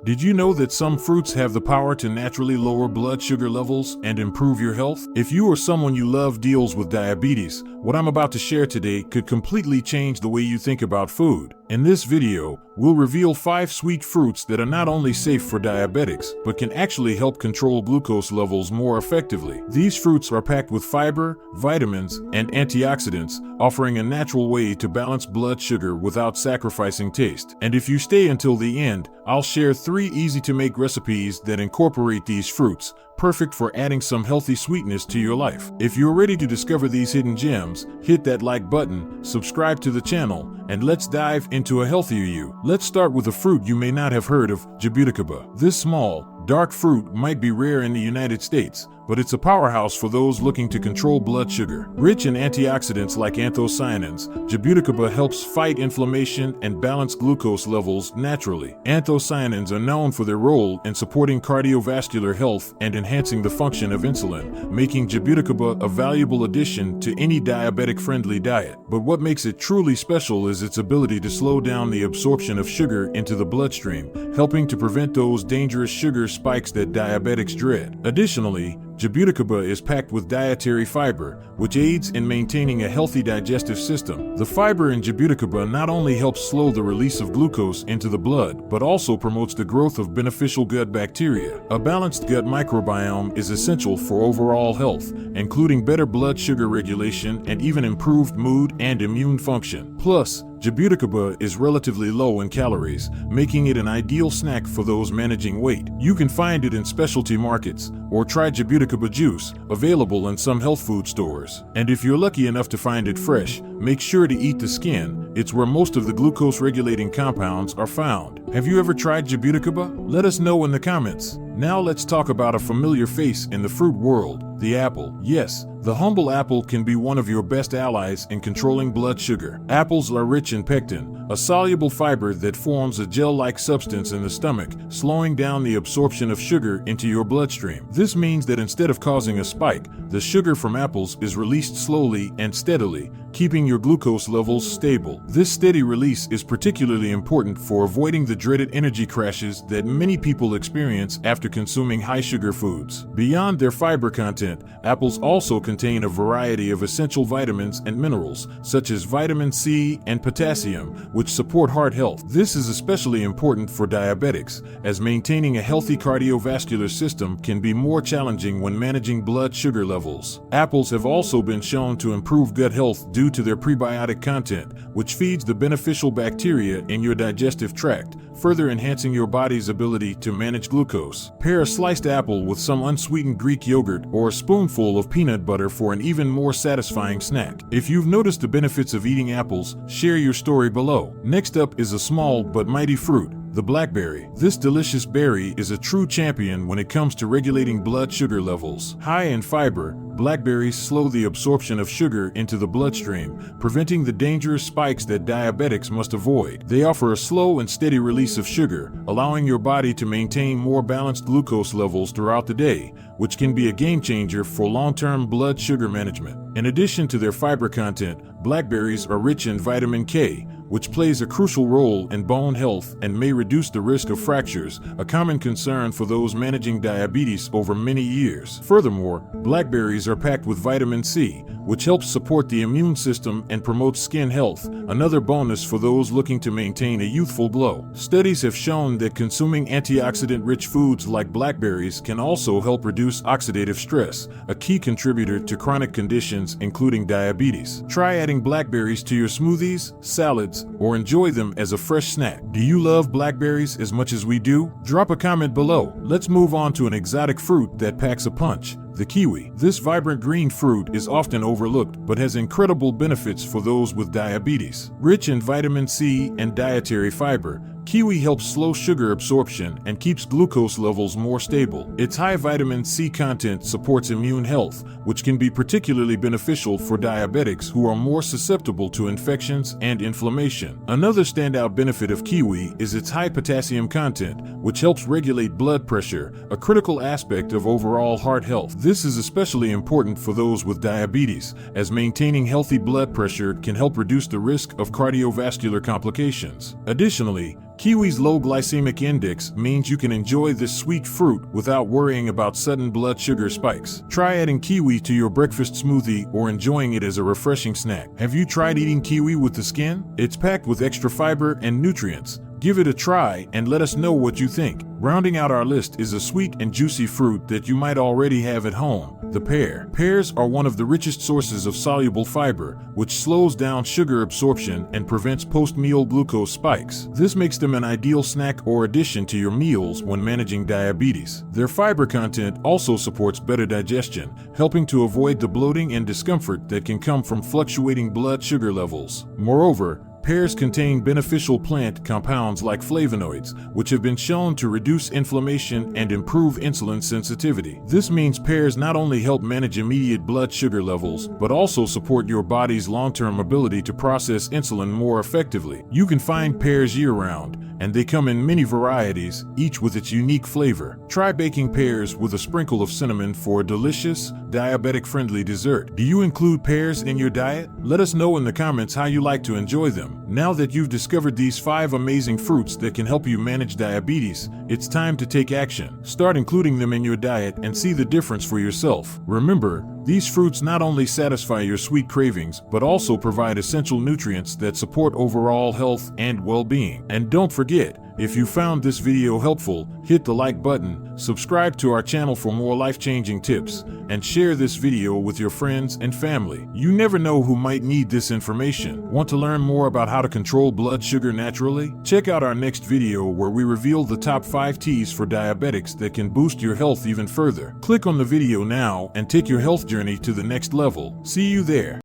Did you know that some fruits have the power to naturally lower blood sugar levels and improve your health? If you or someone you love deals with diabetes, what I'm about to share today could completely change the way you think about food. In this video, we'll reveal 5 sweet fruits that are not only safe for diabetics, but can actually help control glucose levels more effectively. These fruits are packed with fiber, vitamins, and antioxidants, offering a natural way to balance blood sugar without sacrificing taste. And if you stay until the end, I'll share 3 easy-to-make recipes that incorporate these fruits, perfect for adding some healthy sweetness to your life. If you're ready to discover these hidden gems, hit that like button, subscribe to the channel, and let's dive into a healthier you. Let's start with a fruit you may not have heard of, Jabuticaba. This small, dark fruit might be rare in the United States, but it's a powerhouse for those looking to control blood sugar. Rich in antioxidants like anthocyanins, Jabuticaba helps fight inflammation and balance glucose levels naturally. Anthocyanins are known for their role in supporting cardiovascular health and enhancing the function of insulin, making Jabuticaba a valuable addition to any diabetic-friendly diet. But what makes it truly special is its ability to slow down the absorption of sugar into the bloodstream, helping to prevent those dangerous sugar spikes that diabetics dread. Additionally, Jabuticaba is packed with dietary fiber, which aids in maintaining a healthy digestive system. The fiber in Jabuticaba not only helps slow the release of glucose into the blood, but also promotes the growth of beneficial gut bacteria. A balanced gut microbiome is essential for overall health, including better blood sugar regulation and even improved mood and immune function. Plus, Jabuticaba is relatively low in calories, making it an ideal snack for those managing weight. You can find it in specialty markets, or try Jabuticaba juice, available in some health food stores. And if you're lucky enough to find it fresh, make sure to eat the skin. It's where most of the glucose-regulating compounds are found. Have you ever tried Jabuticaba? Let us know in the comments. Now let's talk about a familiar face in the fruit world, the apple. Yes, the humble apple can be one of your best allies in controlling blood sugar. Apples are rich in pectin, a soluble fiber that forms a gel-like substance in the stomach, slowing down the absorption of sugar into your bloodstream. This means that instead of causing a spike, the sugar from apples is released slowly and steadily, keeping your glucose levels stable. This steady release is particularly important for avoiding the dreaded energy crashes that many people experience after consuming high-sugar foods. Beyond their fiber content, apples also contain a variety of essential vitamins and minerals, such as vitamin C and potassium, which support heart health. This is especially important for diabetics, as maintaining a healthy cardiovascular system can be more challenging when managing blood sugar levels. Apples have also been shown to improve gut health due to their prebiotic content, which feeds the beneficial bacteria in your digestive tract, further enhancing your body's ability to manage glucose. Pair a sliced apple with some unsweetened Greek yogurt or a spoonful of peanut butter for an even more satisfying snack. If you've noticed the benefits of eating apples, share your story below. Next up is a small but mighty fruit, the blackberry. This delicious berry is a true champion when it comes to regulating blood sugar levels. High in fiber, blackberries slow the absorption of sugar into the bloodstream, preventing the dangerous spikes that diabetics must avoid. They offer a slow and steady release of sugar, allowing your body to maintain more balanced glucose levels throughout the day, which can be a game changer for long-term blood sugar management. In addition to their fiber content, blackberries are rich in vitamin K, which plays a crucial role in bone health and may reduce the risk of fractures, a common concern for those managing diabetes over many years. Furthermore, blackberries are packed with vitamin C, which helps support the immune system and promotes skin health, another bonus for those looking to maintain a youthful glow. Studies have shown that consuming antioxidant-rich foods like blackberries can also help reduce oxidative stress, a key contributor to chronic conditions including diabetes. Try adding blackberries to your smoothies, salads, or enjoy them as a fresh snack. Do you love blackberries as much as we do? Drop a comment below. Let's move on to an exotic fruit that packs a punch, the kiwi. This vibrant green fruit is often overlooked but has incredible benefits for those with diabetes. Rich in vitamin C and dietary fiber, kiwi helps slow sugar absorption and keeps glucose levels more stable. Its high vitamin C content supports immune health, which can be particularly beneficial for diabetics who are more susceptible to infections and inflammation. Another standout benefit of kiwi is its high potassium content, which helps regulate blood pressure, a critical aspect of overall heart health. This is especially important for those with diabetes, as maintaining healthy blood pressure can help reduce the risk of cardiovascular complications. Additionally, Kiwi's low glycemic index means you can enjoy this sweet fruit without worrying about sudden blood sugar spikes. Try adding kiwi to your breakfast smoothie or enjoying it as a refreshing snack. Have you tried eating kiwi with the skin? It's packed with extra fiber and nutrients. Give it a try and let us know what you think. Rounding out our list is a sweet and juicy fruit that you might already have at home, the pear. Pears are one of the richest sources of soluble fiber, which slows down sugar absorption and prevents post-meal glucose spikes. This makes them an ideal snack or addition to your meals when managing diabetes. Their fiber content also supports better digestion, helping to avoid the bloating and discomfort that can come from fluctuating blood sugar levels. Moreover, pears contain beneficial plant compounds like flavonoids, which have been shown to reduce inflammation and improve insulin sensitivity. This means pears not only help manage immediate blood sugar levels, but also support your body's long-term ability to process insulin more effectively. You can find pears year-round, and they come in many varieties, each with its unique flavor. Try baking pears with a sprinkle of cinnamon for a delicious, diabetic-friendly dessert. Do you include pears in your diet? Let us know in the comments how you like to enjoy them. Now that you've discovered these 5 amazing fruits that can help you manage diabetes, it's time to take action. Start including them in your diet and see the difference for yourself. Remember, these fruits not only satisfy your sweet cravings, but also provide essential nutrients that support overall health and well-being. And don't forget, if you found this video helpful, hit the like button, subscribe to our channel for more life-changing tips, and share this video with your friends and family. You never know who might need this information. Want to learn more about how to control blood sugar naturally? Check out our next video where we reveal the top 5 teas for diabetics that can boost your health even further. Click on the video now and take your health journey to the next level. See you there.